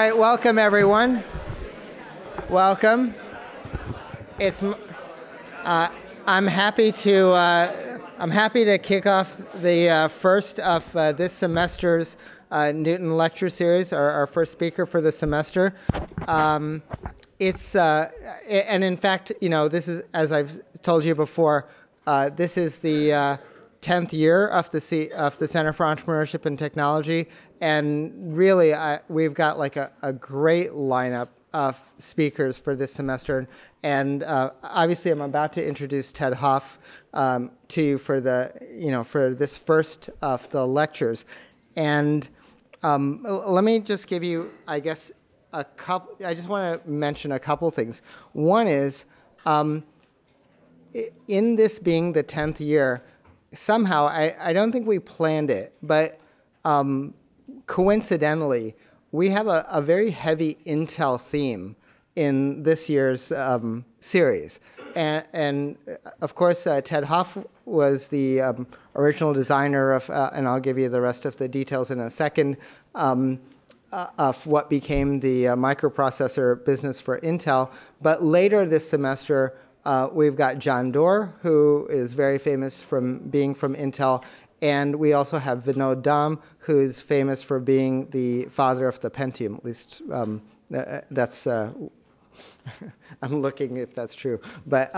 right, welcome everyone. Welcome. I'm happy to kick off the first of this semester's Newton lecture series. Our first speaker for the semester. And in fact, you know, this is, as I've told you before, this is the 10th year of the Center for Entrepreneurship and Technology, and really we've got like a great lineup of speakers for this semester. And obviously, I'm about to introduce Ted Hoff to you for this first of the lectures. And let me just give you, I guess, a couple. I just want to mention a couple things. One is, in this being the 10th year, somehow I don't think we planned it, but coincidentally, we have a very heavy Intel theme in this year's series. And of course, Ted Hoff was the original designer of, and I'll give you the rest of the details in a second, of what became the microprocessor business for Intel. But later this semester, we've got John Doerr, who is very famous from being from Intel. And we also have Vinod Dham, who's famous for being the father of the Pentium. At least that's, I'm looking if that's true. But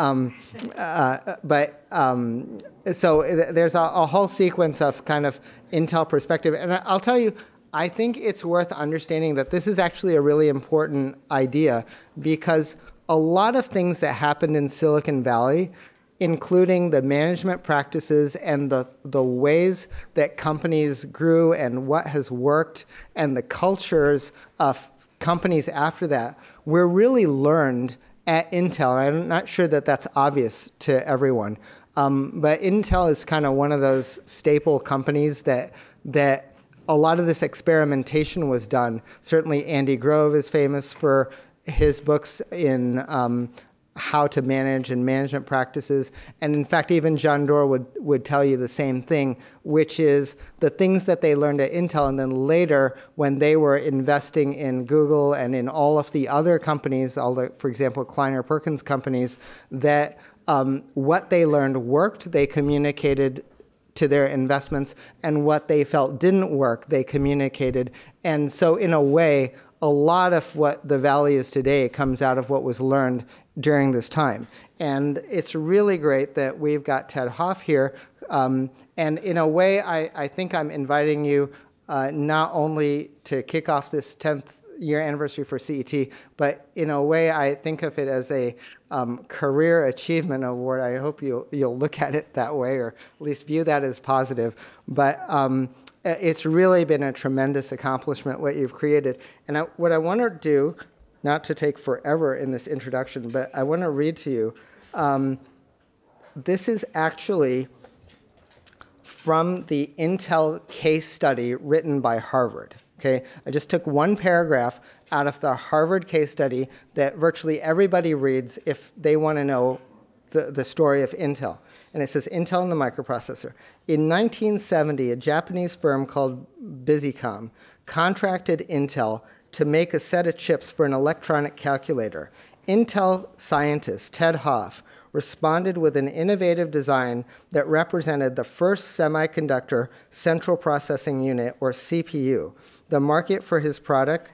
so there's a whole sequence of kind of Intel perspective. And I'll tell you, I think it's worth understanding that this is actually a really important idea, because a lot of things that happened in Silicon Valley, including the management practices and the ways that companies grew and what has worked and the cultures of companies after that, were really learned at Intel. And I'm not sure that that's obvious to everyone. But Intel is kind of one of those staple companies that a lot of this experimentation was done. Certainly Andy Grove is famous for his books in how to manage and management practices. And in fact, even John Doerr would tell you the same thing, which is the things that they learned at Intel, and then later when they were investing in Google and in all of the other companies, all the, for example, Kleiner Perkins companies, that what they learned worked, they communicated to their investments, and what they felt didn't work, they communicated. And so in a way, a lot of what the Valley is today comes out of what was learned during this time. And it's really great that we've got Ted Hoff here. And in a way, I think I'm inviting you not only to kick off this 10th year anniversary for CET, but in a way, I think of it as a career achievement award. I hope you'll look at it that way, or at least view that as positive. But it's really been a tremendous accomplishment, what you've created. And what I want to do, not to take forever in this introduction, but I want to read to you. This is actually from the Intel case study written by Harvard. Okay, I just took one paragraph out of the Harvard case study that virtually everybody reads if they want to know the story of Intel. And it says, Intel and the microprocessor. In 1970, a Japanese firm called Busicom contracted Intel to make a set of chips for an electronic calculator. Intel scientist Ted Hoff responded with an innovative design that represented the first semiconductor central processing unit, or CPU. The market for this product,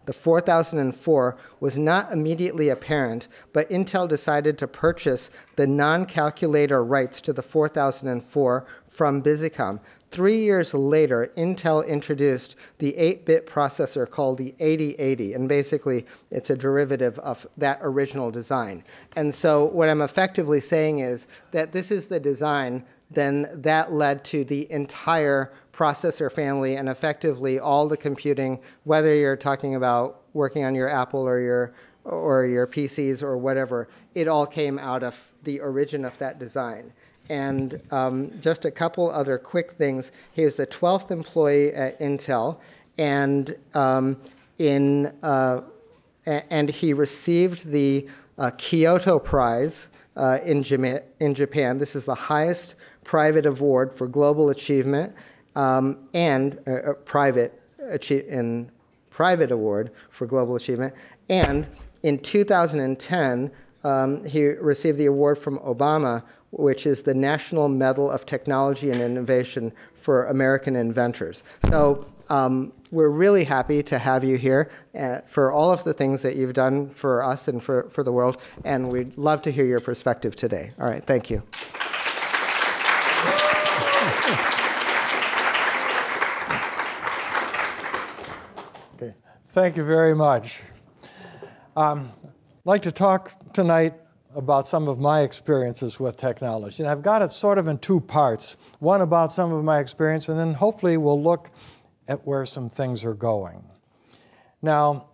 the 4004, was not immediately apparent, but Intel decided to purchase the non-calculator rights to the 4004 from Busicom. 3 years later, Intel introduced the 8-bit processor called the 8080, and basically it's a derivative of that original design. And so what I'm effectively saying is that this is the design then that led to the entire processor family and effectively all the computing, whether you're talking about working on your Apple or your PCs or whatever, it all came out of the origin of that design. And just a couple other quick things. He was the 12th employee at Intel, and he received the Kyoto Prize in Japan. This is the highest private award for global achievement and private in private award for global achievement. And in 2010, he received the award from Obama, which is the National Medal of Technology and Innovation for American inventors. So we're really happy to have you here for all of the things that you've done for us and for the world, and we'd love to hear your perspective today. All right, thank you. Okay, thank you very much. I'd like to talk tonight about some of my experiences with technology. And I've got it sort of in two parts. One about some of my experience, and then hopefully we'll look at where some things are going. Now,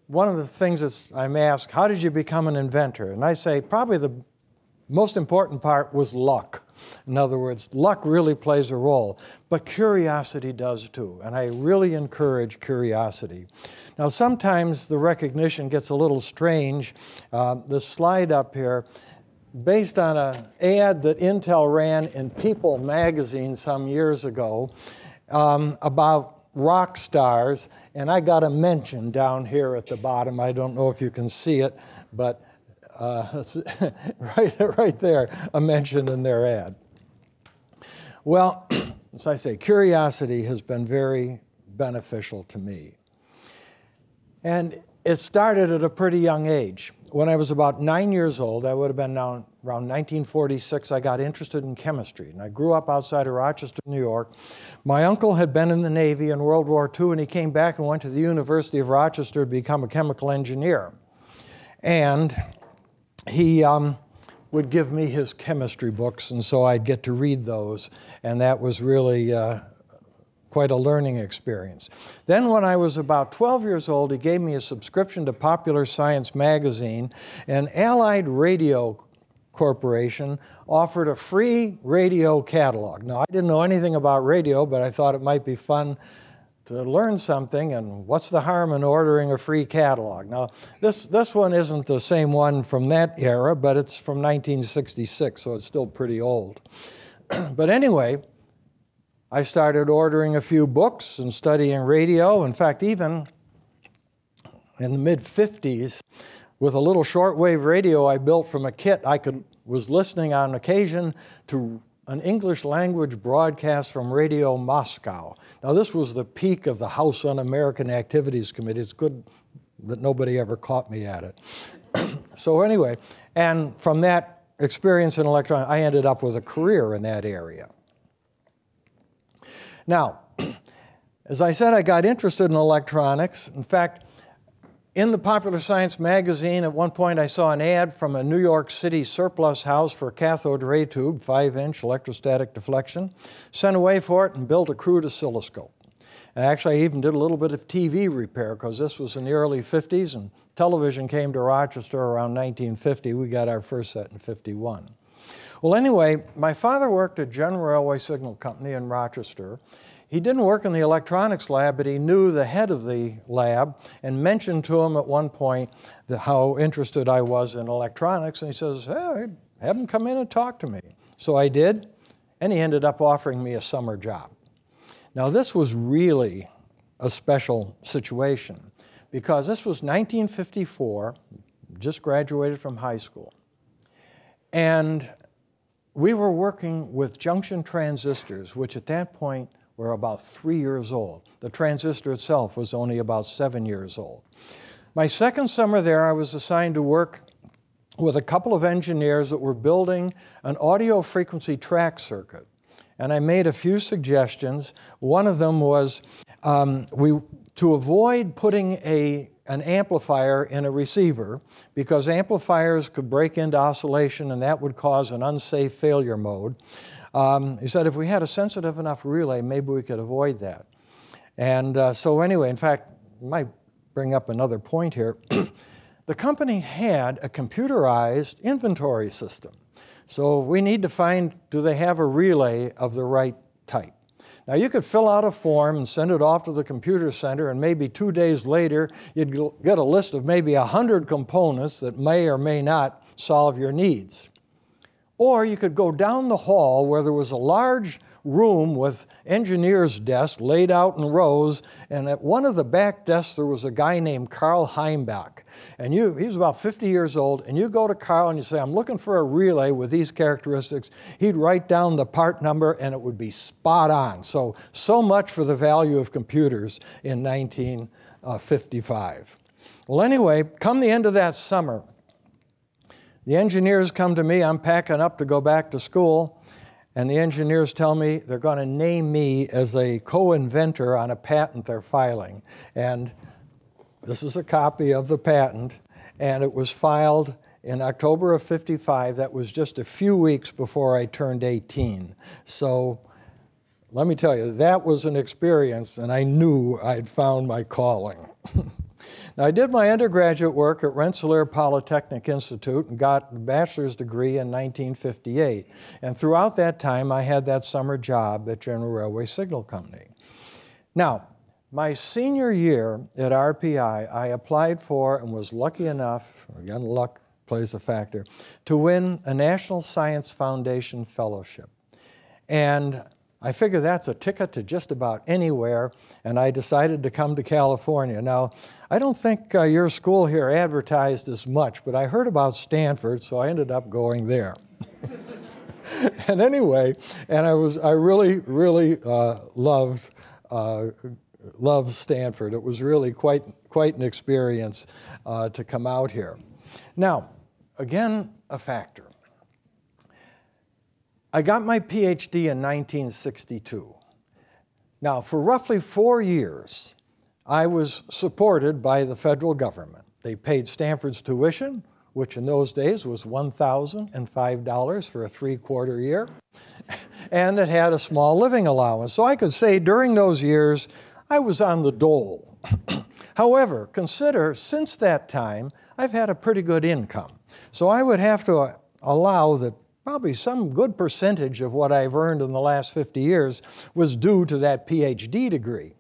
one of the things that I'm asked, how did you become an inventor? And I say probably the most important part was luck. In other words, luck really plays a role, but curiosity does too, and I really encourage curiosity. Now, sometimes the recognition gets a little strange. The slide up here, based on an ad that Intel ran in People magazine some years ago about rock stars, and I got a mention down here at the bottom. I don't know if you can see it, but right there, a mention in their ad. Well, as I say, curiosity has been very beneficial to me. And it started at a pretty young age. When I was about 9 years old, I would have been around 1946, I got interested in chemistry. And I grew up outside of Rochester, New York. My uncle had been in the Navy in World War II, and he came back and went to the University of Rochester to become a chemical engineer. And he would give me his chemistry books, and so I'd get to read those, and that was really quite a learning experience. Then when I was about 12 years old, he gave me a subscription to Popular Science magazine, and Allied Radio Corporation offered a free radio catalog. Now, I didn't know anything about radio, but I thought it might be fun to learn something, and what's the harm in ordering a free catalog? Now, this one isn't the same one from that era, but it's from 1966, so it's still pretty old. But anyway, I started ordering a few books and studying radio. In fact, even in the mid-50s, with a little shortwave radio I built from a kit, was listening on occasion to an English language broadcast from Radio Moscow. Now, this was the peak of the House Un-American Activities Committee. It's good that nobody ever caught me at it. So anyway, and from that experience in electronics, I ended up with a career in that area. Now, as I said, I got interested in electronics. In fact, in the Popular Science magazine, at one point I saw an ad from a New York City surplus house for a cathode ray tube, 5-inch electrostatic deflection, sent away for it and built a crude oscilloscope. And actually, I even did a little bit of TV repair, because this was in the early 50s, and television came to Rochester around 1950. We got our first set in 51. Well, anyway, my father worked at General Railway Signal Company in Rochester. He didn't work in the electronics lab, but he knew the head of the lab and mentioned to him at one point how interested I was in electronics. And he says, hey, have him come in and talk to me. So I did, and he ended up offering me a summer job. Now, this was really a special situation, because this was 1954, just graduated from high school. And we were working with junction transistors, which at that point were about 3 years old. The transistor itself was only about 7 years old. My second summer there, I was assigned to work with a couple of engineers that were building an audio frequency track circuit. And I made a few suggestions. One of them was to avoid putting an amplifier in a receiver, because amplifiers could break into oscillation and that would cause an unsafe failure mode. He said if we had a sensitive enough relay, maybe we could avoid that. And so anyway, in fact, I might bring up another point here. The company had a computerized inventory system. So we need to find, do they have a relay of the right type? Now, you could fill out a form and send it off to the computer center, and maybe 2 days later, you'd get a list of maybe 100 components that may or may not solve your needs. Or you could go down the hall where there was a large room with engineers' desks laid out in rows, and at one of the back desks there was a guy named Carl Heimbach. And he was about 50 years old, and you go to Carl and you say, I'm looking for a relay with these characteristics. He'd write down the part number and it would be spot on. So much for the value of computers in 1955. Well, anyway, come the end of that summer, the engineers come to me. I'm packing up to go back to school, and the engineers tell me they're going to name me as a co-inventor on a patent they're filing. And this is a copy of the patent, and it was filed in October of '55. That was just a few weeks before I turned 18. So let me tell you, that was an experience, and I knew I'd found my calling. Now, I did my undergraduate work at Rensselaer Polytechnic Institute and got a bachelor's degree in 1958. And throughout that time, I had that summer job at General Railway Signal Company. Now, my senior year at RPI, I applied for and was lucky enough, again, luck plays a factor, to win a National Science Foundation fellowship. And I figure that's a ticket to just about anywhere, and I decided to come to California. Now, I don't think your school here advertised as much, but I heard about Stanford, so I ended up going there. And anyway, and I really loved Stanford. It was really quite an experience to come out here. Now, again, a factor. I got my PhD in 1962. Now, for roughly 4 years, I was supported by the federal government. They paid Stanford's tuition, which in those days was $1,005 for a 3-quarter year, and it had a small living allowance. So I could say during those years, I was on the dole. However, consider, since that time, I've had a pretty good income. So I would have to allow that probably some good percentage of what I've earned in the last 50 years was due to that PhD degree.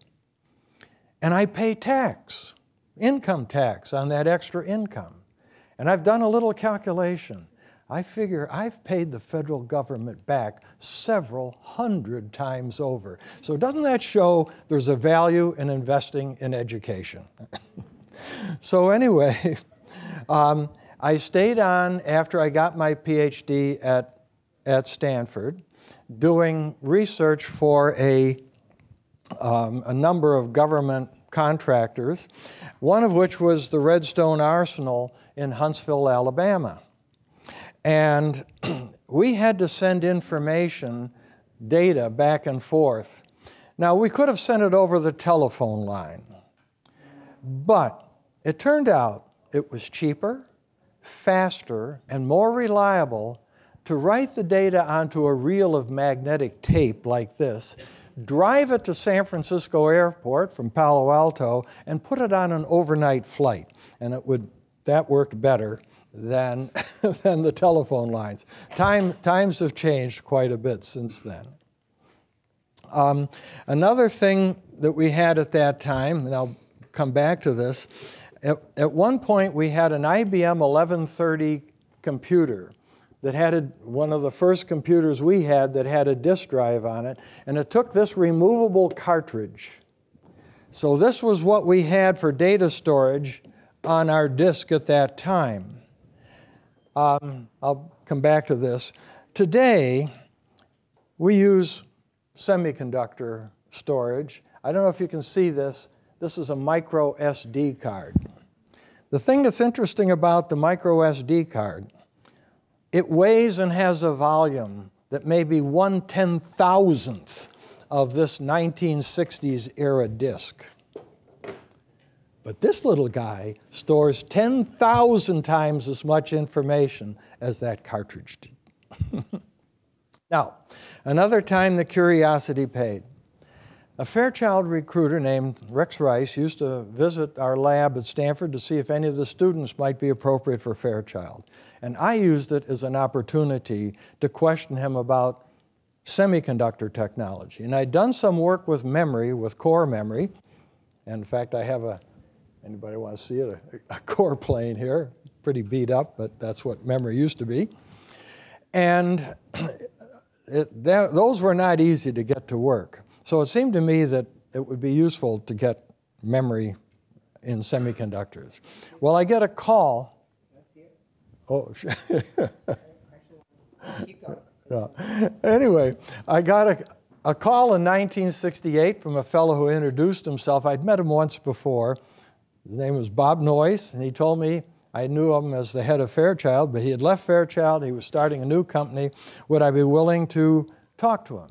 And I pay tax, income tax on that extra income. And I've done a little calculation. I figure I've paid the federal government back several hundred times over. So doesn't that show there's a value in investing in education? So anyway, I stayed on after I got my PhD at Stanford, doing research for a number of government contractors, one of which was the Redstone Arsenal in Huntsville, Alabama. And we had to send information, data, back and forth. Now, we could have sent it over the telephone line, but it turned out it was cheaper, faster, and more reliable to write the data onto a reel of magnetic tape like this, drive it to San Francisco Airport from Palo Alto, and put it on an overnight flight. And that worked better than the telephone lines. Times have changed quite a bit since then. Another thing that we had at that time, and I'll come back to this, at one point we had an IBM 1130 computer that had one of the first computers we had that had a disk drive on it, and it took this removable cartridge. So this was what we had for data storage on our disk at that time. I'll come back to this. Today, we use semiconductor storage. I don't know if you can see this. This is a micro SD card. The thing that's interesting about the micro SD card, it weighs and has a volume that may be 1/10,000th of this 1960s era disk. But this little guy stores 10,000 times as much information as that cartridge did. Now, another time the curiosity paid. A Fairchild recruiter named Rex Rice used to visit our lab at Stanford to see if any of the students might be appropriate for Fairchild. And I used it as an opportunity to question him about semiconductor technology. And I'd done some work with memory, with core memory. And in fact, I have anybody want to see it? A core plane here, pretty beat up, but that's what memory used to be. And those were not easy to get to work. So it seemed to me that it would be useful to get memory in semiconductors. Well, I get a call. Oh, no. Anyway, I got a call in 1968 from a fellow who introduced himself. I'd met him once before. His name was Bob Noyce, and he told me, I knew him as the head of Fairchild, but he had left Fairchild. He was starting a new company. Would I be willing to talk to him?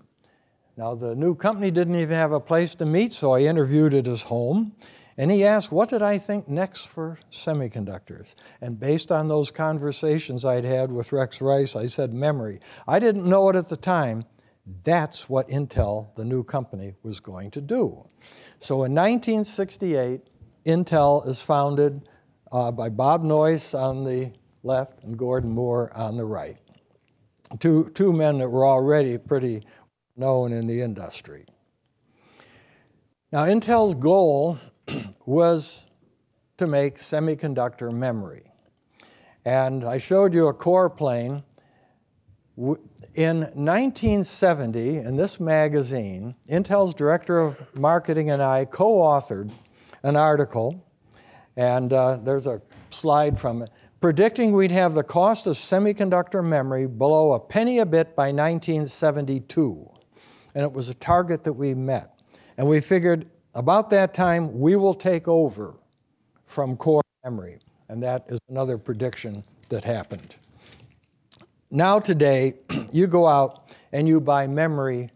Now, the new company didn't even have a place to meet, so I interviewed at his home. And he asked, what did I think next for semiconductors? And based on those conversations I'd had with Rex Rice, I said memory. I didn't know it at the time. That's what Intel, the new company, was going to do. So in 1968, Intel is founded by Bob Noyce on the left and Gordon Moore on the right. Two men that were already pretty known in the industry. Now, Intel's goal was to make semiconductor memory. And I showed you a core plane. In 1970, in this magazine, Intel's director of marketing and I co-authored an article, and there's a slide from it, predicting we'd have the cost of semiconductor memory below a penny a bit by 1972. And it was a target that we met. And we figured about that time, we will take over from core memory. And that is another prediction that happened. Now today, you go out and you buy memory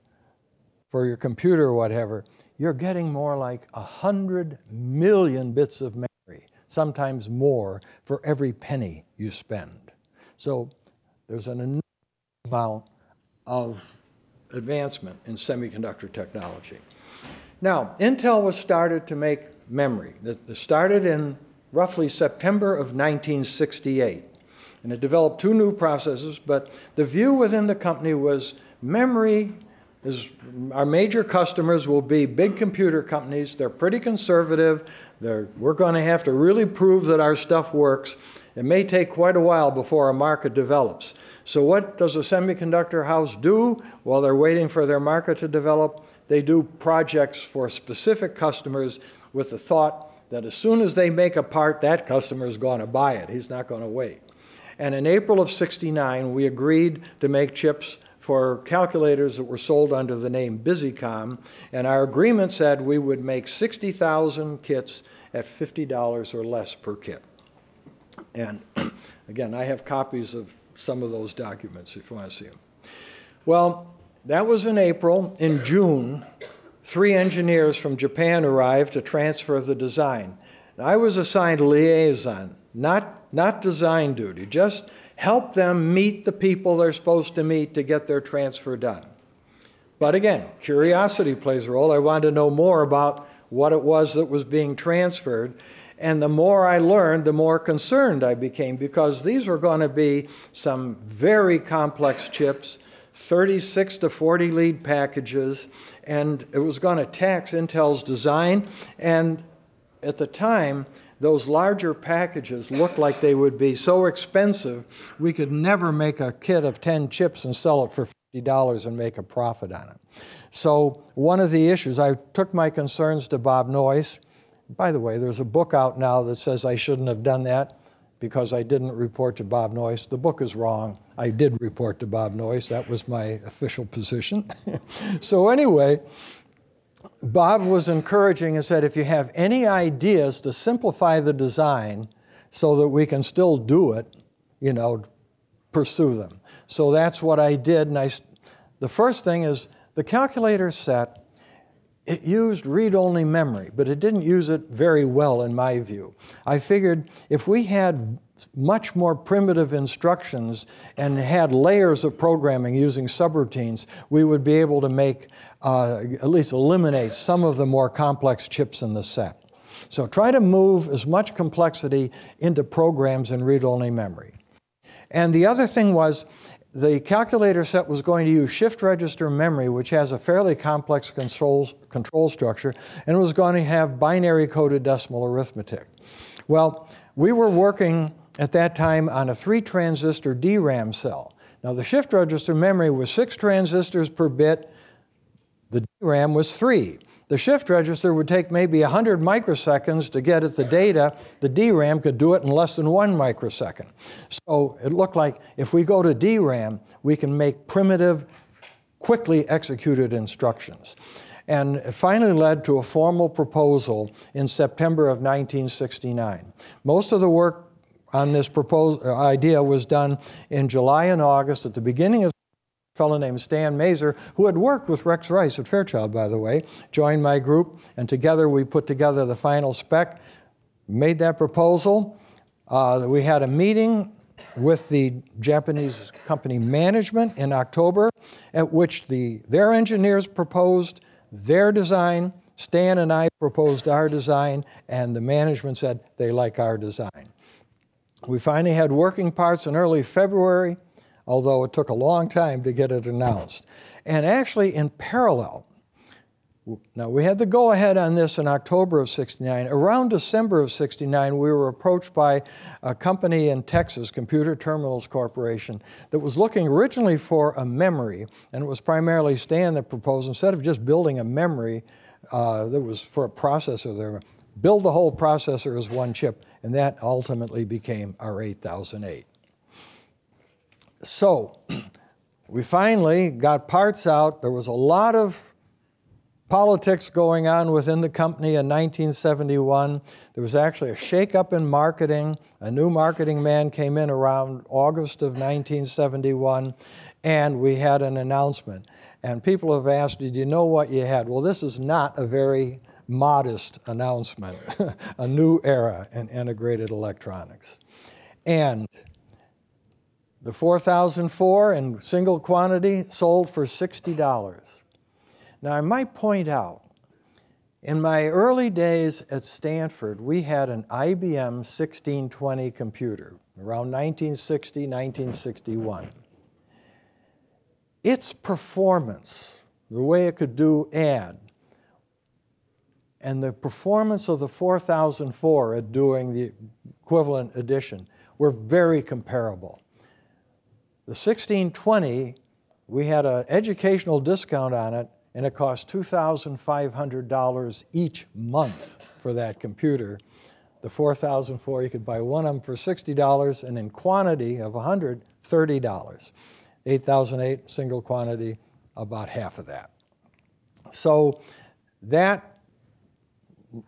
for your computer or whatever, you're getting more like 100 million bits of memory, sometimes more, for every penny you spend. So there's an enormous amount of advancement in semiconductor technology. Now, Intel was started to make memory. It started in roughly September of 1968. And it developed two new processes, but the view within the company was memory is, our major customers will be big computer companies. They're pretty conservative. We're going to have to really prove that our stuff works. It may take quite a while before a market develops. So what does a semiconductor house do while they're waiting for their market to develop? They do projects for specific customers with the thought that as soon as they make a part, that customer is going to buy it. He's not going to wait. And in April of '69, we agreed to make chips for calculators that were sold under the name Busicom, and our agreement said we would make 60,000 kits at $50 or less per kit. And again, I have copies of some of those documents if you want to see them. Well, that was in April. In June, 3 engineers from Japan arrived to transfer the design. And I was assigned liaison, not design duty, just help them meet the people they're supposed to meet to get their transfer done. But again, curiosity plays a role. I wanted to know more about what it was that was being transferred. And the more I learned, the more concerned I became, because these were going to be some very complex chips, 36 to 40 lead packages, and it was going to tax Intel's design. And at the time, those larger packages looked like they would be so expensive, we could never make a kit of 10 chips and sell it for $50 and make a profit on it. So one of the issues, I took my concerns to Bob Noyce. By the way, there's a book out now that says I shouldn't have done that because I didn't report to Bob Noyce. The book is wrong. I did report to Bob Noyce. That was my official position. So anyway, Bob was encouraging and said, if you have any ideas to simplify the design so that we can still do it, you know, pursue them. So that's what I did. And the first thing is the calculator set, it used read-only memory, but it didn't use it very well in my view. I figured if we had much more primitive instructions and had layers of programming using subroutines, we would be able to make, at least eliminate some of the more complex chips in the set. So try to move as much complexity into programs in read-only memory. And the other thing was, the calculator set was going to use shift register memory, which has a fairly complex control structure, and it was going to have binary coded decimal arithmetic. Well, we were working at that time on a 3-transistor DRAM cell. Now the shift register memory was 6 transistors per bit. The DRAM was 3. The shift register would take maybe 100 microseconds to get at the data. The DRAM could do it in less than 1 microsecond. So it looked like if we go to DRAM, we can make primitive, quickly executed instructions. And it finally led to a formal proposal in September of 1969. Most of the work on this idea was done in July and August. At the beginning of a fellow named Stan Mazer, who had worked with Rex Rice at Fairchild, by the way, joined my group, and together we put together the final spec, made that proposal. We had a meeting with the Japanese company management in October, at which their engineers proposed their design, Stan and I proposed our design, and the management said they like our design. We finally had working parts in early February, although it took a long time to get it announced. And actually in parallel, now we had the go-ahead on this in October of '69. Around December of '69, we were approached by a company in Texas, Computer Terminals Corporation, that was looking originally for a memory, and it was primarily Stan that proposed, instead of just building a memory that was for a processor there, build the whole processor as one chip, and that ultimately became our 8008. So we finally got parts out. There was a lot of politics going on within the company in 1971. There was actually a shakeup in marketing. A new marketing man came in around August of 1971, and we had an announcement. And people have asked, did you know what you had? Well, this is not a very modest announcement, a new era in integrated electronics. And the 4004 in single quantity sold for $60. Now, I might point out, in my early days at Stanford, we had an IBM 1620 computer around 1960, 1961. Its performance, the way it could do add, and the performance of the 4004 at doing the equivalent addition were very comparable. The 1620, we had an educational discount on it, and it cost $2,500 each month for that computer. The 4004, you could buy one of them for $60, and in quantity of 100, $30. 8008, single quantity, about half of that. So that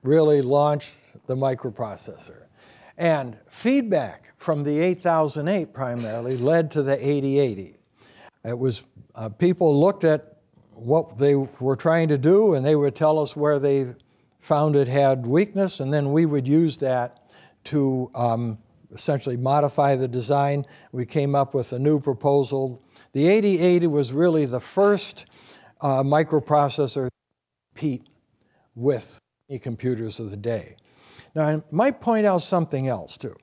really launched the microprocessor. And feedback from the 8008 primarily led to the 8080. It was, people looked at what they were trying to do, and they would tell us where they found it had weakness, and then we would use that to essentially modify the design. We came up with a new proposal. The 8080 was really the first microprocessor to compete with any computers of the day. Now, I might point out something else, too.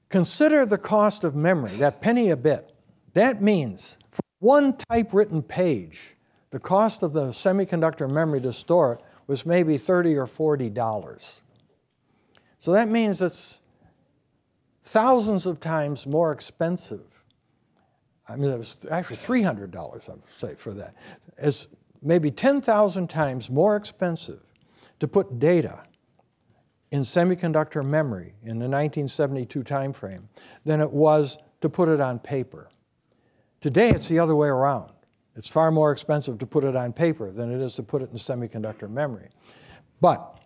Consider the cost of memory, that penny a bit. That means for one typewritten page, the cost of the semiconductor memory to store it was maybe $30 or $40. So that means it's thousands of times more expensive. I mean, it was actually $300, I would say, for that. It's maybe 10,000 times more expensive to put data in semiconductor memory in the 1972 timeframe than it was to put it on paper. Today, it's the other way around. It's far more expensive to put it on paper than it is to put it in semiconductor memory. But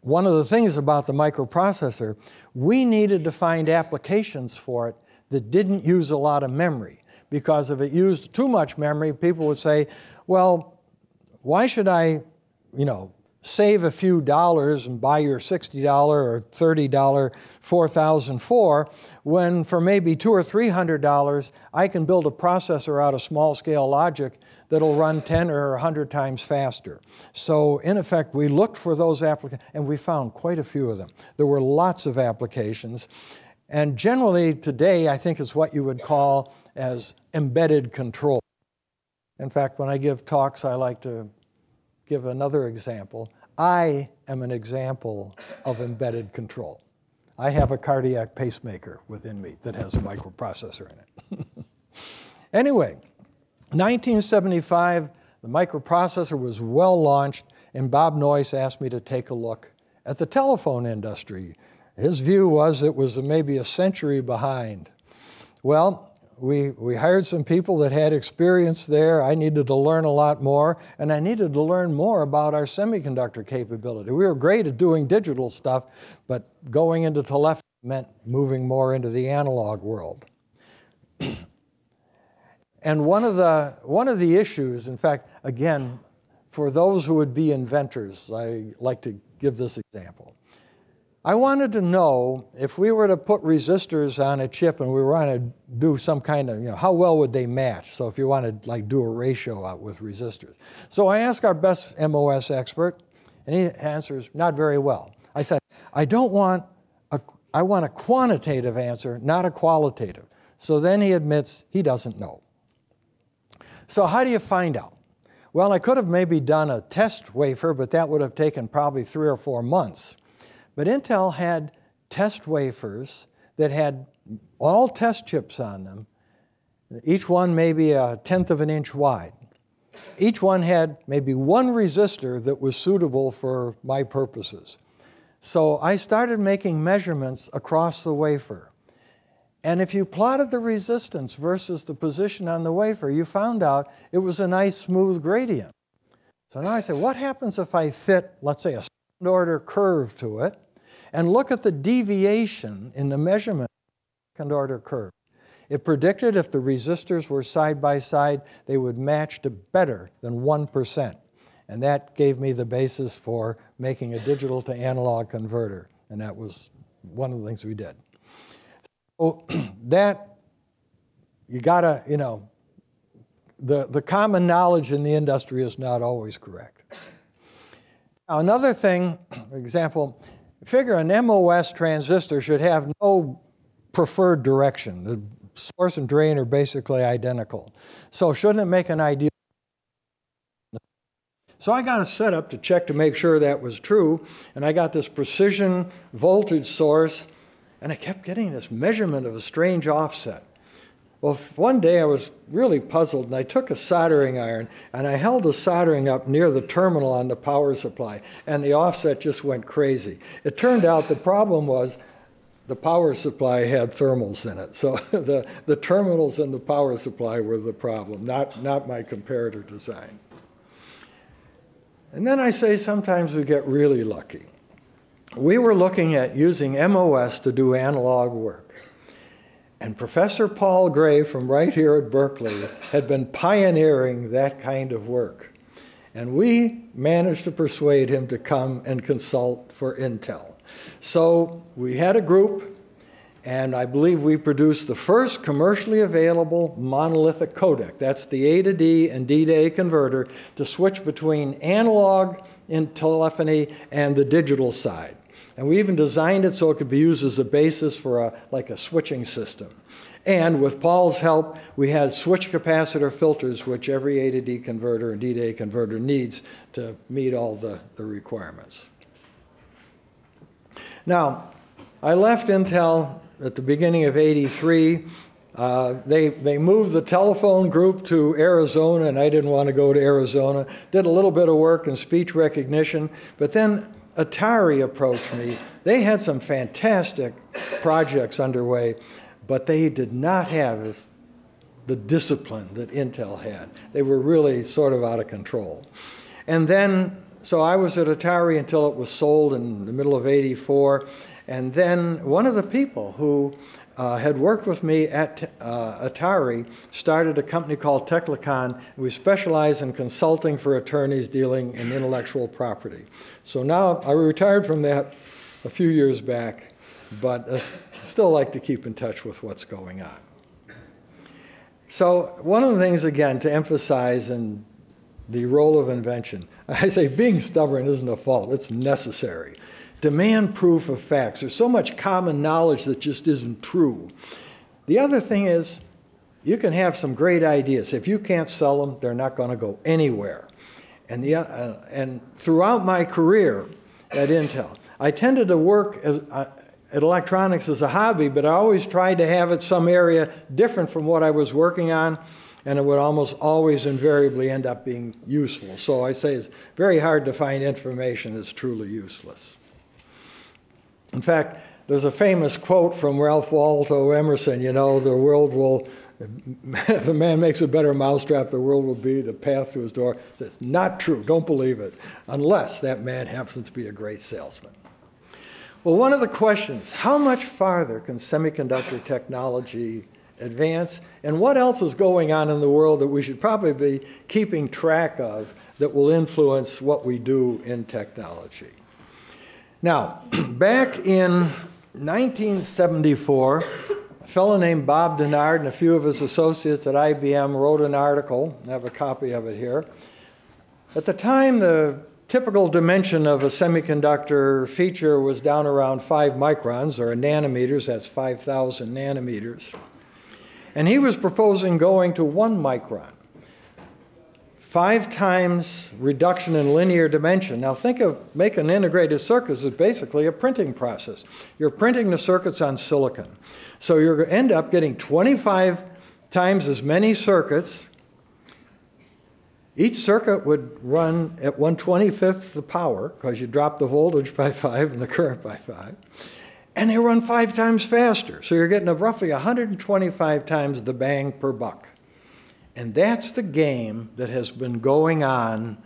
one of the things about the microprocessor, we needed to find applications for it that didn't use a lot of memory, because if it used too much memory, people would say, well, why should I, save a few dollars and buy your $60 or $30 4004 when for maybe $200 or $300 I can build a processor out of small-scale logic that'll run 10 or 100 times faster. So in effect, we looked for those applications, and we found quite a few of them. There were lots of applications, and generally today I think it's what you would call as embedded control. In fact, when I give talks, I like to give another example. I am an example of embedded control. I have a cardiac pacemaker within me that has a microprocessor in it. Anyway, 1975, the microprocessor was well launched, and Bob Noyce asked me to take a look at the telephone industry. His view was it was maybe a century behind. Well, we hired some people that had experience there. I needed to learn a lot more, and I needed to learn more about our semiconductor capability. We were great at doing digital stuff, but going into telephony meant moving more into the analog world. And one of the issues, in fact, again, for those who would be inventors, I like to give this example. I wanted to know if we were to put resistors on a chip and we were going to do some kind of, how well would they match? So if you want to like do a ratio out with resistors. So I asked our best MOS expert, and he answers, not very well. I said, I want a quantitative answer, not a qualitative. So then he admits he doesn't know. So how do you find out? Well, I could have maybe done a test wafer, but that would have taken probably 3 or 4 months. But Intel had test wafers that had all test chips on them, each one maybe 1/10 of an inch wide. Each one had maybe one resistor that was suitable for my purposes. So I started making measurements across the wafer. And if you plotted the resistance versus the position on the wafer, you found out it was a nice smooth gradient. So now I say, what happens if I fit, let's say, a second-order curve to it, and look at the deviation in the measurement of the second-order curve? It predicted if the resistors were side by side, they would match to better than 1%. And that gave me the basis for making a digital to analog converter. And that was one of the things we did. So that, you gotta, the common knowledge in the industry is not always correct. Now, another thing, for example, figure an MOS transistor should have no preferred direction. The source and drain are basically identical. So shouldn't it make an ideal? So I got a setup to check to make sure that was true, and I got this precision voltage source, and I kept getting this measurement of a strange offset. Well, one day I was really puzzled, and I took a soldering iron, and I held the soldering up near the terminal on the power supply, and the offset just went crazy. It turned out the problem was the power supply had thermals in it. So the terminals in the power supply were the problem, not my comparator design. And then I say sometimes we get really lucky. We were looking at using MOS to do analog work. And Professor Paul Gray from right here at Berkeley had been pioneering that kind of work. And we managed to persuade him to come and consult for Intel. So we had a group, and I believe we produced the first commercially available monolithic codec. That's the A to D and D to A converter to switch between analog in telephony and the digital side. And we even designed it so it could be used as a basis for like a switching system. And with Paul's help, we had switched-capacitor filters, which every A to D converter and D to A converter needs to meet all the requirements. Now, I left Intel at the beginning of '83. They moved the telephone group to Arizona, and I didn't want to go to Arizona. Did a little bit of work in speech recognition, but then Atari approached me. They had some fantastic projects underway, but they did not have the discipline that Intel had. They were really sort of out of control. And then, so I was at Atari until it was sold in the middle of '84. And then one of the people who had worked with me at Atari started a company called Techlicon. We specialize in consulting for attorneys dealing in intellectual property. So now I retired from that a few years back, but I still like to keep in touch with what's going on. So one of the things, again, to emphasize in the role of invention, I say being stubborn isn't a fault, it's necessary. Demand proof of facts. There's so much common knowledge that just isn't true. The other thing is, you can have some great ideas. If you can't sell them, they're not going to go anywhere. And throughout my career at Intel, I tended to work at electronics as a hobby, but I always tried to have it some area different from what I was working on, and it would almost always invariably end up being useful. So I say it's very hard to find information that's truly useless. In fact, there's a famous quote from Ralph Waldo Emerson, you know, the world will, if a man makes a better mousetrap, the world will be the path to his door. It's not true, don't believe it, unless that man happens to be a great salesman. Well, one of the questions, how much farther can semiconductor technology advance, and what else is going on in the world that we should probably be keeping track of that will influence what we do in technology? Now, back in 1974, a fellow named Bob Denard and a few of his associates at IBM wrote an article. I have a copy of it here. At the time, the typical dimension of a semiconductor feature was down around 5 microns, or nanometers, that's 5,000 nanometers. And he was proposing going to 1 micron. 5 times reduction in linear dimension. Now think of making integrated circuits as basically a printing process. You're printing the circuits on silicon. So you're going to end up getting 25 times as many circuits. Each circuit would run at 1/25 the power, because you drop the voltage by 5 and the current by 5. And they run 5 times faster. So you're getting roughly 125 times the bang per buck. And that's the game that has been going on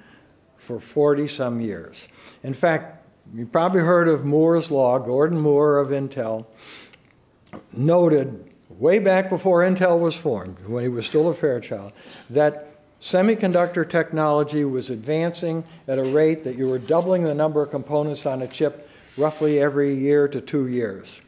for 40-some years. In fact, you probably heard of Moore's Law. Gordon Moore of Intel noted way back before Intel was formed, when he was still a Fairchild, that semiconductor technology was advancing at a rate that you were doubling the number of components on a chip roughly every year to 2 years.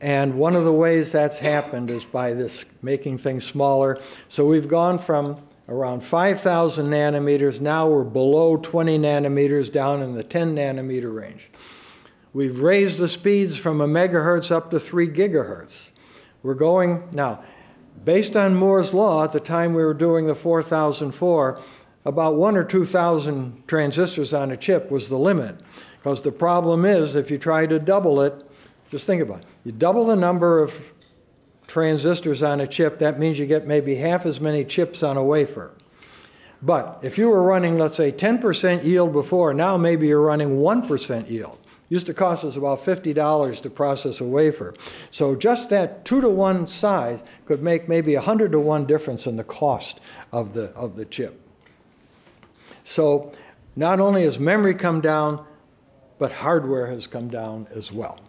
And one of the ways that's happened is by this making things smaller. So we've gone from around 5,000 nanometers, now we're below 20 nanometers, down in the 10 nanometer range. We've raised the speeds from 1 megahertz up to 3 gigahertz. We're going, now, based on Moore's Law, at the time we were doing the 4004, about 1,000 or 2,000 transistors on a chip was the limit. Because the problem is, if you try to double it, just think about it. You double the number of transistors on a chip, that means you get maybe half as many chips on a wafer. But if you were running, let's say, 10% yield before, now maybe you're running 1% yield. Used to cost us about $50 to process a wafer. So just that 2-to-1 size could make maybe 100-to-1 difference in the cost of the chip. So not only has memory come down, but hardware has come down as well.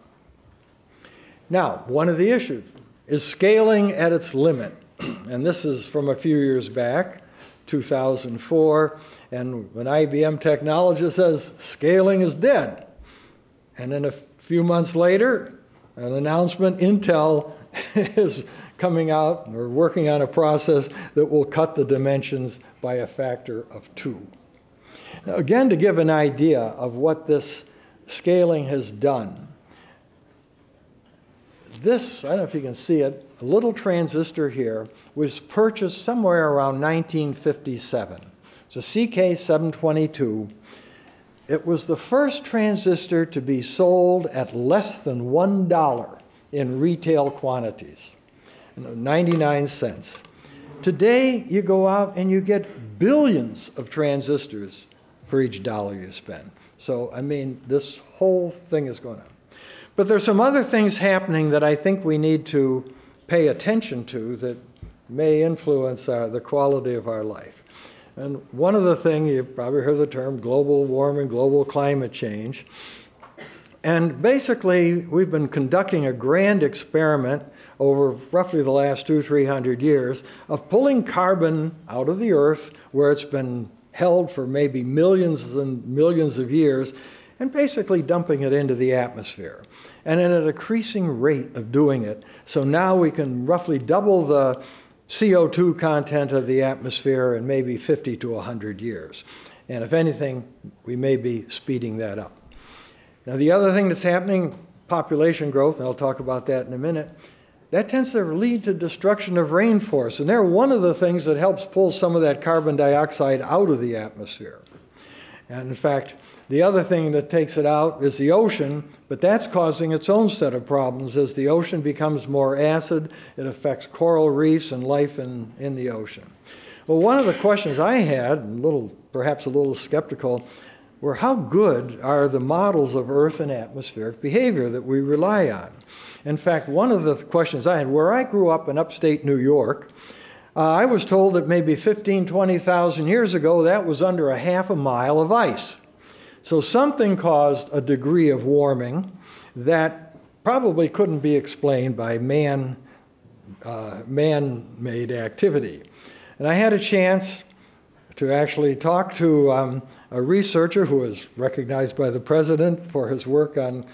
Now, one of the issues is scaling at its limit. And this is from a few years back, 2004, and when IBM technologist says scaling is dead. And then a few months later, an announcement, Intel is coming out or working on a process that will cut the dimensions by a factor of 2. Now, again, to give an idea of what this scaling has done, this, I don't know if you can see it, a little transistor here was purchased somewhere around 1957. It's a CK722. It was the first transistor to be sold at less than $1 in retail quantities, 99 cents. Today, you go out and you get billions of transistors for each dollar you spend. So, I mean, this whole thing is going on. But there's some other things happening that I think we need to pay attention to that may influence the quality of our life. And one of the things, you've probably heard the term global warming, global climate change. And basically, we've been conducting a grand experiment over roughly the last 200-300 years of pulling carbon out of the earth where it's been held for maybe millions and millions of years, and basically dumping it into the atmosphere. And at an increasing rate of doing it. So now we can roughly double the CO2 content of the atmosphere in maybe 50 to 100 years. And if anything, we may be speeding that up. Now the other thing that's happening, population growth, and I'll talk about that in a minute, that tends to lead to destruction of rainforests. And they're one of the things that helps pull some of that carbon dioxide out of the atmosphere. And in fact, the other thing that takes it out is the ocean, but that's causing its own set of problems. As the ocean becomes more acid, it affects coral reefs and life in the ocean. Well, one of the questions I had, perhaps a little skeptical, were how good are the models of Earth and atmospheric behavior that we rely on? In fact, one of the questions I had, where I grew up in upstate New York, I was told that maybe 15,000, 20,000 years ago, that was under a half a mile of ice. So something caused a degree of warming that probably couldn't be explained by man-made activity. And I had a chance to actually talk to a researcher who was recognized by the president for his work on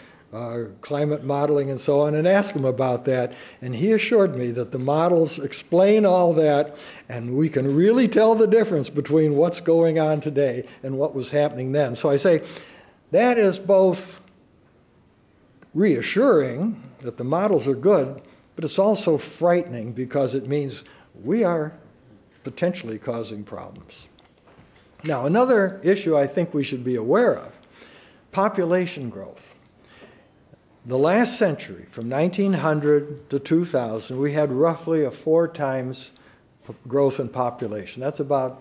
climate modeling and so on, and ask him about that. And he assured me that the models explain all that, and we can really tell the difference between what's going on today and what was happening then. So I say that is both reassuring that the models are good, but it's also frightening because it means we are potentially causing problems. Now, another issue I think we should be aware of, population growth. The last century, from 1900 to 2000, we had roughly a 4 times growth in population. That's about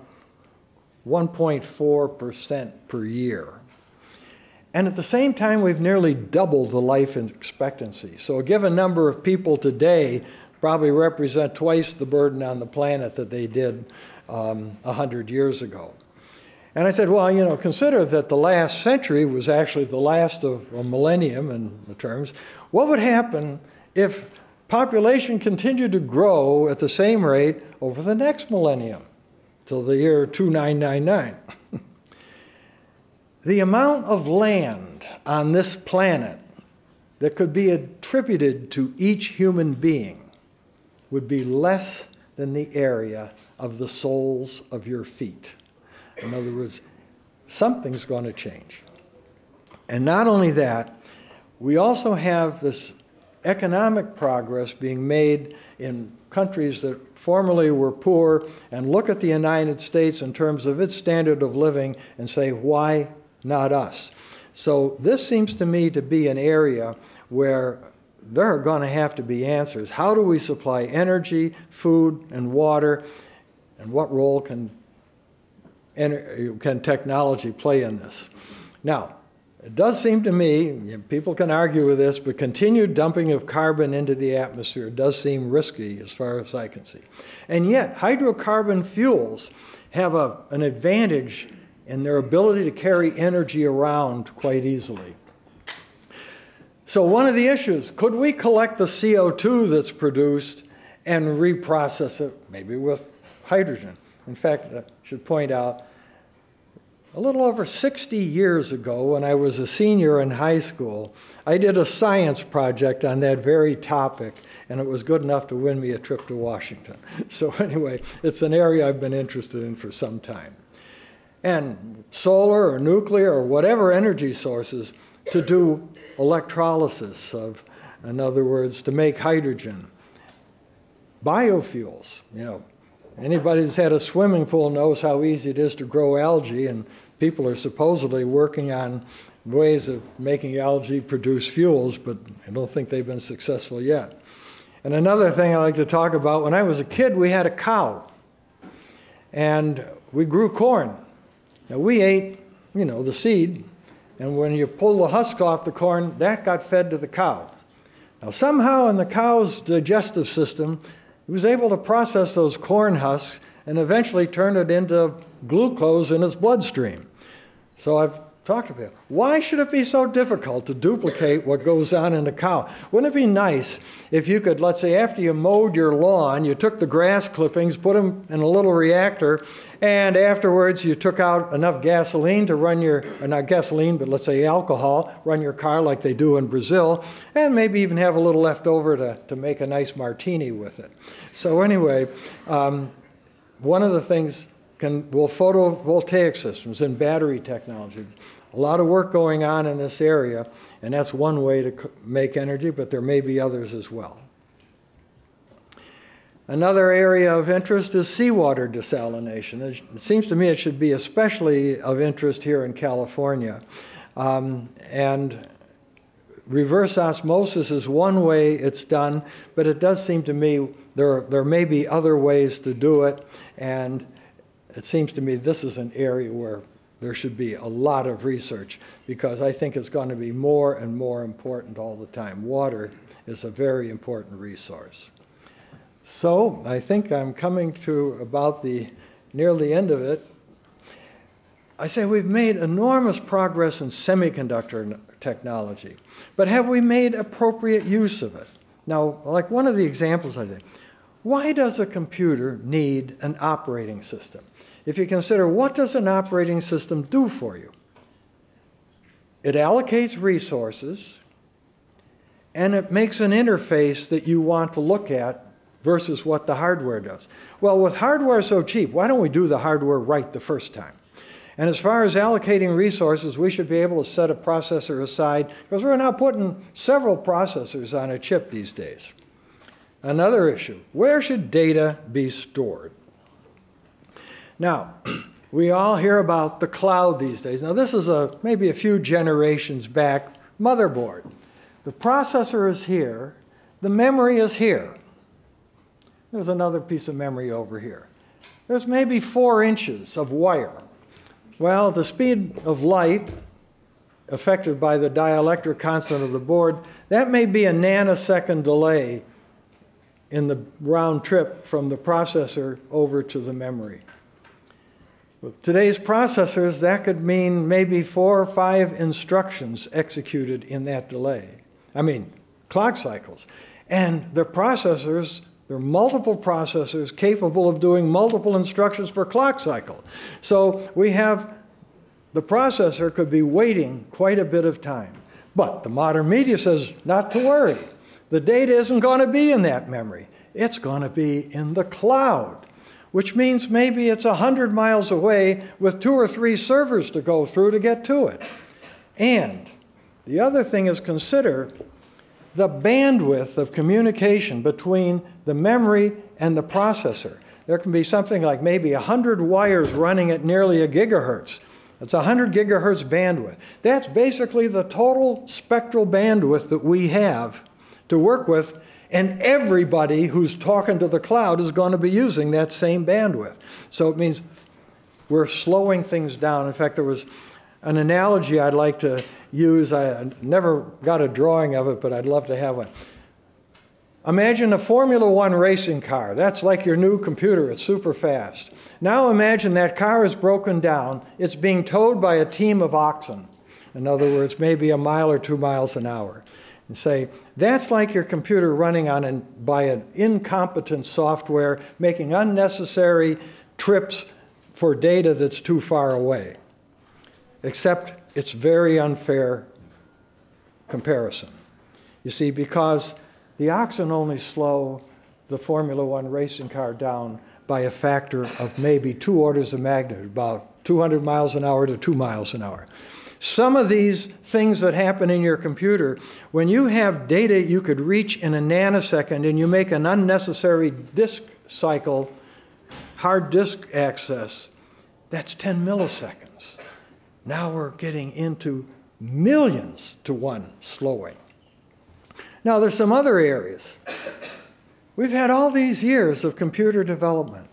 1.4% per year. And at the same time, we've nearly doubled the life expectancy. So a given number of people today probably represent twice the burden on the planet that they did 100 years ago. And I said, well, you know, consider that the last century was actually the last of a millennium in the terms. What would happen if population continued to grow at the same rate over the next millennium, till the year 2999? The amount of land on this planet that could be attributed to each human being would be less than the area of the soles of your feet. In other words, something's going to change. And not only that, we also have this economic progress being made in countries that formerly were poor, and look at the United States in terms of its standard of living and say, why not us? So this seems to me to be an area where there are going to have to be answers. How do we supply energy, food, and water, and what role can technology play in this? Now, it does seem to me, people can argue with this, but continued dumping of carbon into the atmosphere does seem risky as far as I can see. And yet, hydrocarbon fuels have an advantage in their ability to carry energy around quite easily. So one of the issues, could we collect the CO2 that's produced and reprocess it, maybe with hydrogen? In fact, I should point out, a little over 60 years ago, when I was a senior in high school, I did a science project on that very topic, and it was good enough to win me a trip to Washington. So anyway, it's an area I've been interested in for some time. And solar or nuclear or whatever energy sources to do electrolysis of, in other words, to make hydrogen. Biofuels, you know, anybody who's had a swimming pool knows how easy it is to grow algae, and people are supposedly working on ways of making algae produce fuels, but I don't think they've been successful yet. And another thing I like to talk about, when I was a kid, we had a cow, and we grew corn. Now, we ate, you know, the seed, and when you pull the husk off the corn, that got fed to the cow. Now, somehow in the cow's digestive system, he was able to process those corn husks and eventually turn it into glucose in its bloodstream. So I've talked about it. Why should it be so difficult to duplicate what goes on in the cow? Wouldn't it be nice if you could, let's say, after you mowed your lawn, you took the grass clippings, put them in a little reactor, and afterwards you took out enough gasoline to run your, or not gasoline, but let's say alcohol, run your car like they do in Brazil, and maybe even have a little left over to make a nice martini with it. So anyway, one of the things photovoltaic systems and battery technology. A lot of work going on in this area, and that's one way to make energy, but there may be others as well. Another area of interest is seawater desalination. It seems to me it should be especially of interest here in California. And reverse osmosis is one way it's done, but it does seem to me there may be other ways to do it, and it seems to me this is an area where there should be a lot of research, because I think it's going to be more and more important all the time. Water is a very important resource. So I think I'm coming to about near the end of it. I say we've made enormous progress in semiconductor technology, but have we made appropriate use of it? Now, like one of the examples I say, why does a computer need an operating system? If you consider, what does an operating system do for you? It allocates resources, and it makes an interface that you want to look at versus what the hardware does. Well, with hardware so cheap, why don't we do the hardware right the first time? And as far as allocating resources, we should be able to set a processor aside, because we're now putting several processors on a chip these days. Another issue, where should data be stored? Now, we all hear about the cloud these days. Now, this is maybe a few generations back motherboard. The processor is here. The memory is here. There's another piece of memory over here. There's maybe 4 inches of wire. Well, the speed of light affected by the dielectric constant of the board, that may be a nanosecond delay in the round trip from the processor over to the memory. With today's processors, that could mean maybe 4 or 5 instructions executed in that delay. I mean, clock cycles. And the processors, there are multiple processors capable of doing multiple instructions per clock cycle. So we have, the processor could be waiting quite a bit of time. But the modern media says, not to worry. The data isn't going to be in that memory. It's going to be in the cloud, which means maybe it's 100 miles away with 2 or 3 servers to go through to get to it. And the other thing is, consider the bandwidth of communication between the memory and the processor. There can be something like maybe 100 wires running at nearly 1 gigahertz. It's 100 gigahertz bandwidth. That's basically the total spectral bandwidth that we have to work with, and everybody who's talking to the cloud is going to be using that same bandwidth. So it means we're slowing things down. In fact, there was an analogy I'd like to use. I never got a drawing of it, but I'd love to have one. Imagine a Formula One racing car. That's like your new computer. It's super fast. Now imagine that car is broken down. It's being towed by a team of oxen. In other words, maybe 1 mile or 2 miles an hour. And say, that's like your computer running by an incompetent software, making unnecessary trips for data that's too far away. Except it's very unfair comparison. You see, because the oxen only slow the Formula One racing car down by a factor of maybe 2 orders of magnitude, about 200 miles an hour to 2 miles an hour. Some of these things that happen in your computer, when you have data you could reach in a nanosecond and you make an unnecessary disk cycle, hard disk access, that's 10 milliseconds. Now we're getting into millions to 1 slowing. Now there's some other areas. We've had all these years of computer development.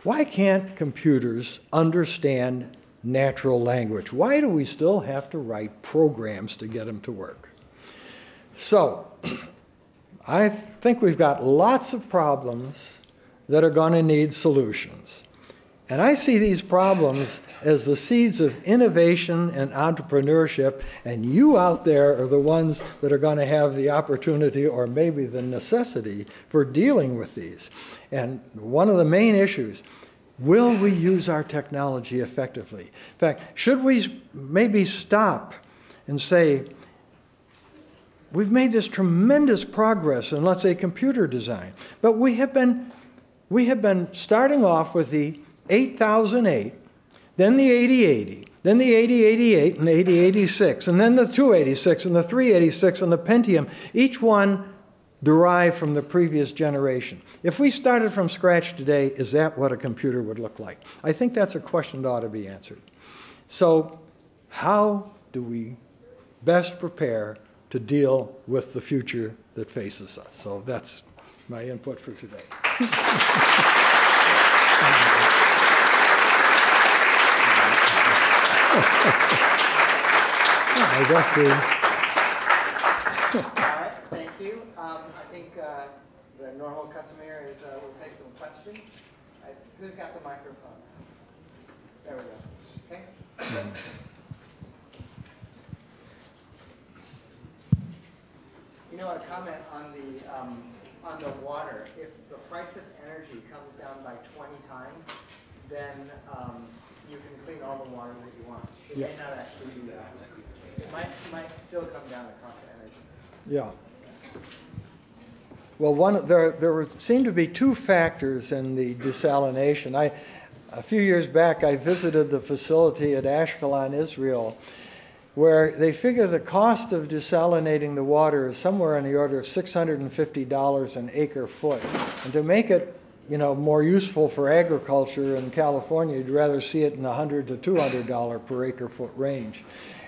Why can't computers understand natural language? Why do we still have to write programs to get them to work? So, I think we've got lots of problems that are going to need solutions. And I see these problems as the seeds of innovation and entrepreneurship, and you out there are the ones that are going to have the opportunity or maybe the necessity for dealing with these. And one of the main issues, will we use our technology effectively? In fact, should we maybe stop and say, we've made this tremendous progress in, let's say, computer design, but we have been starting off with the 8008, then the 8080, then the 8088 and 8086, and then the 286 and the 386 and the Pentium, each one derived from the previous generation. If we started from scratch today, is that what a computer would look like? I think that's a question that ought to be answered. So how do we best prepare to deal with the future that faces us? So that's my input for today. I guess we... All right, thank you. I think the normal custom here is we'll take some questions. Who's got the microphone? There we go. Okay. You know, a comment on the water. If the price of energy comes down by 20 times, then you can clean all the water that you want. It may not actually do that. It might still come down the cost of energy. Yeah. Well, there seemed to be two factors in the desalination. A few years back, I visited the facility at Ashkelon, Israel, where they figure the cost of desalinating the water is somewhere in the order of $650 an acre foot. And to make it, more useful for agriculture in California, you'd rather see it in the $100 to $200 per acre foot range.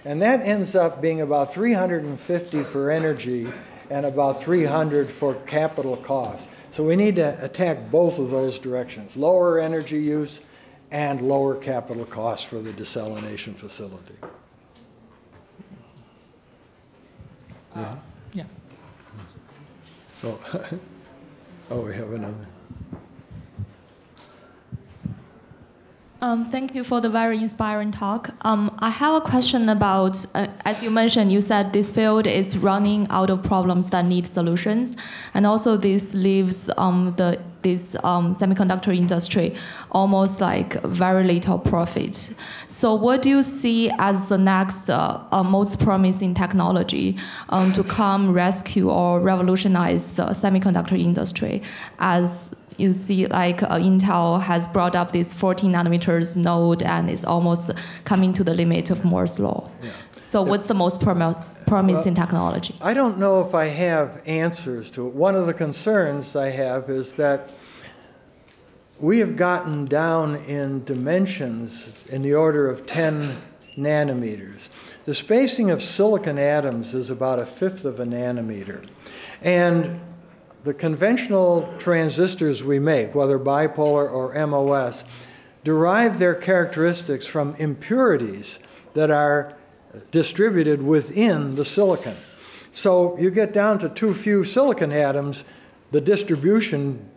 And that ends up being about $350 for energy and about $300 for capital costs. So we need to attack both of those directions, lower energy use and lower capital costs for the desalination facility. Yeah. Oh, we have another. Thank you for the very inspiring talk. I have a question about, as you mentioned, you said this field is running out of problems that need solutions, and also this leaves this semiconductor industry almost like very little profit. So what do you see as the next most promising technology to come rescue or revolutionize the semiconductor industry? As you see, like Intel has brought up this 14 nanometers node and is almost coming to the limit of Moore's law. Yeah. So what's the most promising technology? I don't know if I have answers to it. One of the concerns I have is that we have gotten down in dimensions in the order of 10 nanometers. The spacing of silicon atoms is about 1/5 of a nanometer. And the conventional transistors we make, whether bipolar or MOS, derive their characteristics from impurities that are distributed within the silicon. So you get down to too few silicon atoms, the distribution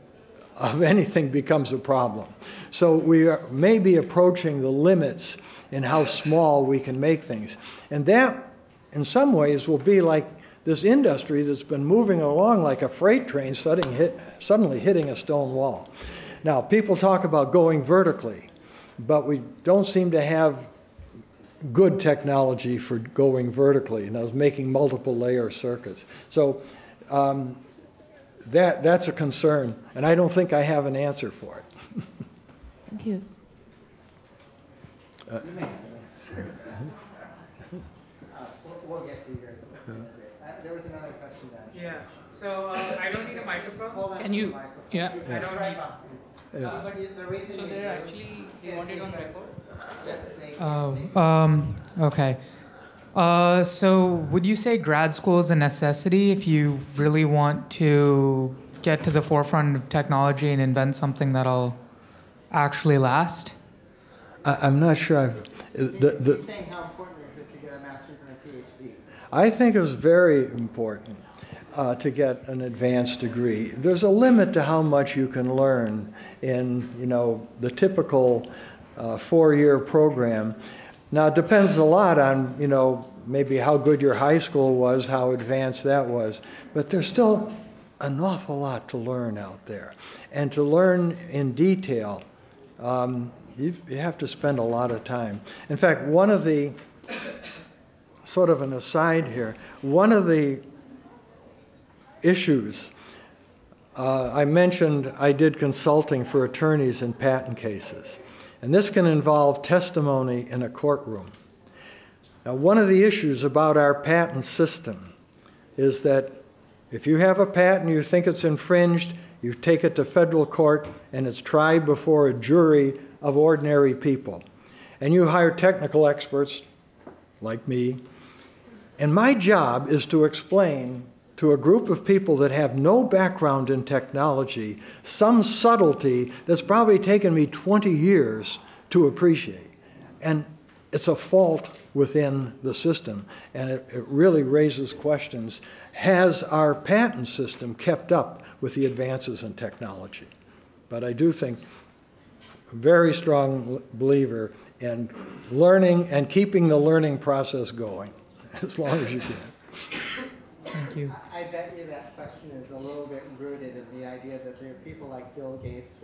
of anything becomes a problem. So we may be approaching the limits in how small we can make things. And that, in some ways, will be like this industry that's been moving along like a freight train suddenly hitting a stone wall. Now, people talk about going vertically, but we don't seem to have good technology for going vertically, making multiple layer circuits. So that's a concern, and I don't think I have an answer for it. Thank you. We'll get to yours. There was another question then. Yeah. So I don't need a microphone. Hold on. Can you? Yeah. I don't need. The reason So they're actually they want it on record. Okay. So would you say grad school is a necessity if you really want to get to the forefront of technology and invent something that'll actually last? I'm not sure He's saying how important is it to get a master's and a PhD? I think it's very important to get an advanced degree. There's a limit to how much you can learn in, the typical 4-year program. Now, it depends a lot on, maybe how good your high school was, how advanced that was. But there's still an awful lot to learn out there. And to learn in detail, you have to spend a lot of time. In fact, one of the, sort of an aside here, one of the issues, I mentioned I did consulting for attorneys in patent cases. And this can involve testimony in a courtroom. Now, one of the issues about our patent system is that If you have a patent, you think it's infringed, you take it to federal court, and it's tried before a jury of ordinary people. And you hire technical experts, like me, and my job is to explain to a group of people that have no background in technology some subtlety that's probably taken me 20 years to appreciate. And it's a fault within the system, and it really raises questions. Has our patent system kept up with the advances in technology? But I do think, a very strong believer in learning and keeping the learning process going as long as you can. Thank you. I bet you that question is a little bit rooted in the idea that there are people like Bill Gates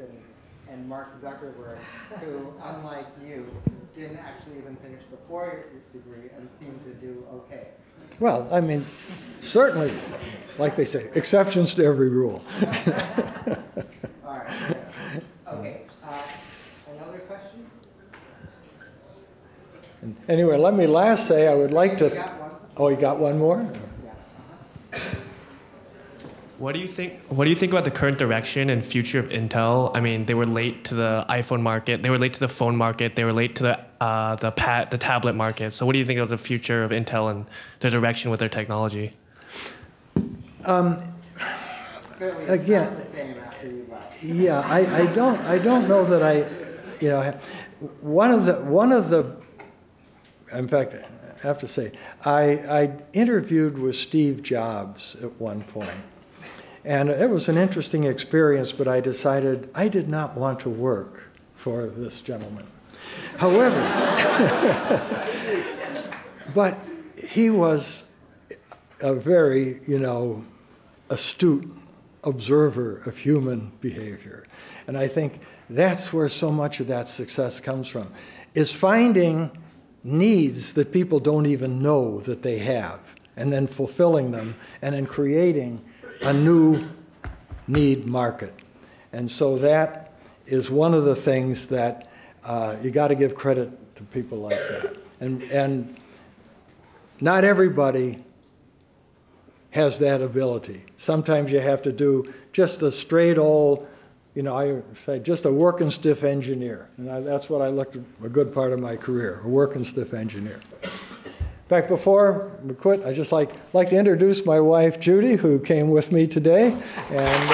and Mark Zuckerberg who, unlike you, didn't actually even finish the 4-year degree and seem to do okay. Well, I mean, certainly, like they say, exceptions to every rule. All right. Okay. Another question? Anyway, let me last say I would like to. You got one? Oh, you got one more? Yeah. What do you think about the current direction and future of Intel? I mean, they were late to the iPhone market, they were late to the phone market, they were late to the tablet market. So what do you think of the future of Intel and the direction with their technology? Again, yeah, I don't know that one of the in fact, I have to say, I interviewed with Steve Jobs at one point. And it was an interesting experience, but I decided I did not want to work for this gentleman. However, but he was a very, astute observer of human behavior. And I think that's where so much of that success comes from, is finding needs that people don't even know that they have, and then fulfilling them, and then creating a new need market. And so that is one of the things that you got to give credit to people like that. And not everybody has that ability. Sometimes you have to do just a straight old, I say just a working stiff engineer. And that's what I looked at a good part of my career, a working stiff engineer. In fact, before we quit, I'd just like to introduce my wife, Judy, who came with me today. And